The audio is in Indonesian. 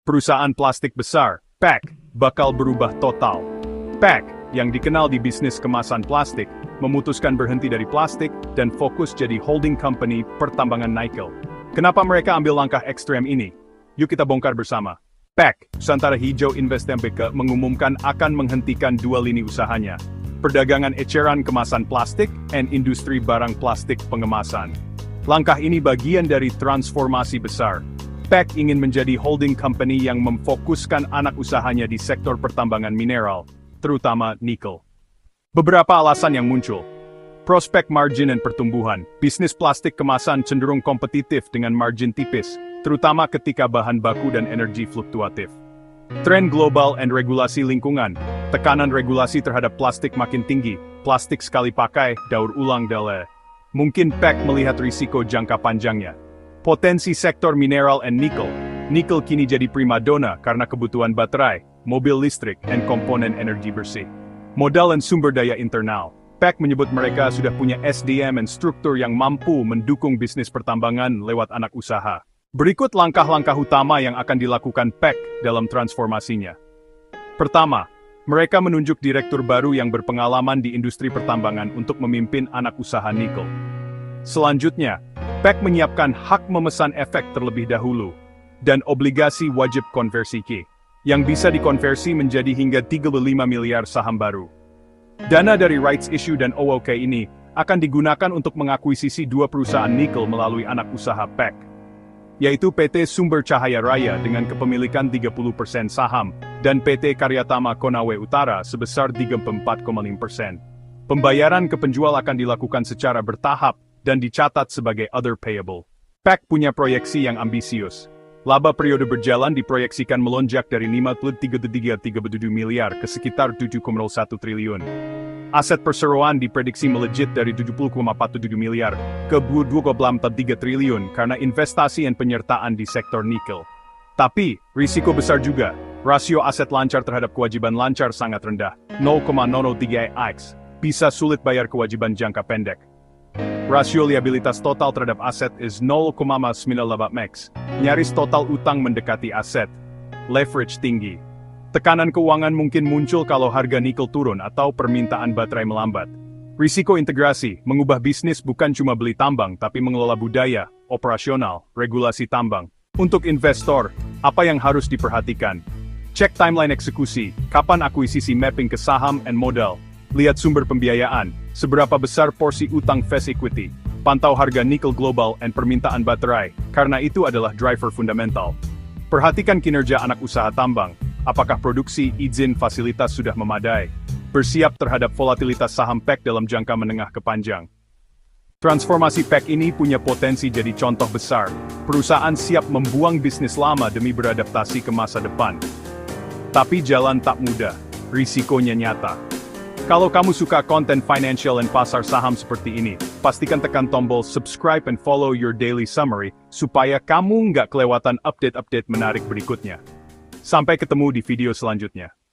Perusahaan plastik besar, PAC, bakal berubah total. PAC, yang dikenal di bisnis kemasan plastik, memutuskan berhenti dari plastik dan fokus jadi holding company pertambangan nikel. Kenapa mereka ambil langkah ekstrem ini? Yuk kita bongkar bersama. PAC, Nusantara Hijau Investment BK, mengumumkan akan menghentikan dua lini usahanya. Perdagangan eceran kemasan plastik dan industri barang plastik pengemasan. Langkah ini bagian dari transformasi besar. PAC ingin menjadi holding company yang memfokuskan anak usahanya di sektor pertambangan mineral, terutama nikel. Beberapa alasan yang muncul. Prospek margin dan pertumbuhan. Bisnis plastik kemasan cenderung kompetitif dengan margin tipis, terutama ketika bahan baku dan energi fluktuatif. Tren global dan regulasi lingkungan. Tekanan regulasi terhadap plastik makin tinggi, plastik sekali pakai, daur ulang dale. Mungkin PAC melihat risiko jangka panjangnya. Potensi sektor mineral and nikel. Nikel kini jadi primadona karena kebutuhan baterai, mobil listrik, dan komponen energi bersih. Modal dan sumber daya internal. PAC menyebut mereka sudah punya SDM dan struktur yang mampu mendukung bisnis pertambangan lewat anak usaha. Berikut langkah-langkah utama yang akan dilakukan PAC dalam transformasinya. Pertama, mereka menunjuk direktur baru yang berpengalaman di industri pertambangan untuk memimpin anak usaha nikel. Selanjutnya, PAC menyiapkan hak memesan efek terlebih dahulu, dan obligasi wajib konversi K, yang bisa dikonversi menjadi hingga 35 miliar saham baru. Dana dari rights issue dan OOK ini akan digunakan untuk mengakuisisi dua perusahaan nikel melalui anak usaha PAC, yaitu PT Sumber Cahaya Raya dengan kepemilikan 30% saham, dan PT Karyatama Konawe Utara sebesar 34,5%. Pembayaran ke penjual akan dilakukan secara bertahap, dan dicatat sebagai other payable. PAC punya proyeksi yang ambisius. Laba periode berjalan diproyeksikan melonjak dari 53,37 miliar ke sekitar 7,01 triliun. Aset perseroan diprediksi melejit dari 70,47 miliar ke 2,43 triliun karena investasi dan penyertaan di sektor nikel. Tapi, risiko besar juga. Rasio aset lancar terhadap kewajiban lancar sangat rendah, 0,003x. Bisa sulit bayar kewajiban jangka pendek. Rasio liabilitas total terhadap aset is 0,98x. Nyaris total utang mendekati aset. Leverage tinggi. Tekanan keuangan mungkin muncul kalau harga nikel turun atau permintaan baterai melambat. Risiko integrasi, mengubah bisnis bukan cuma beli tambang tapi mengelola budaya, operasional, regulasi tambang. Untuk investor, apa yang harus diperhatikan? Cek timeline eksekusi, kapan akuisisi mapping ke saham and modal. Lihat sumber pembiayaan, seberapa besar porsi utang face equity, pantau harga nikel global dan permintaan baterai, karena itu adalah driver fundamental. Perhatikan kinerja anak usaha tambang, apakah produksi, izin, fasilitas sudah memadai. Bersiap terhadap volatilitas saham PAC dalam jangka menengah ke panjang. Transformasi PAC ini punya potensi jadi contoh besar. Perusahaan siap membuang bisnis lama demi beradaptasi ke masa depan. Tapi jalan tak mudah, risikonya nyata. Kalau kamu suka konten financial dan pasar saham seperti ini, pastikan tekan tombol subscribe and follow your daily summary, supaya kamu nggak kelewatan update-update menarik berikutnya. Sampai ketemu di video selanjutnya.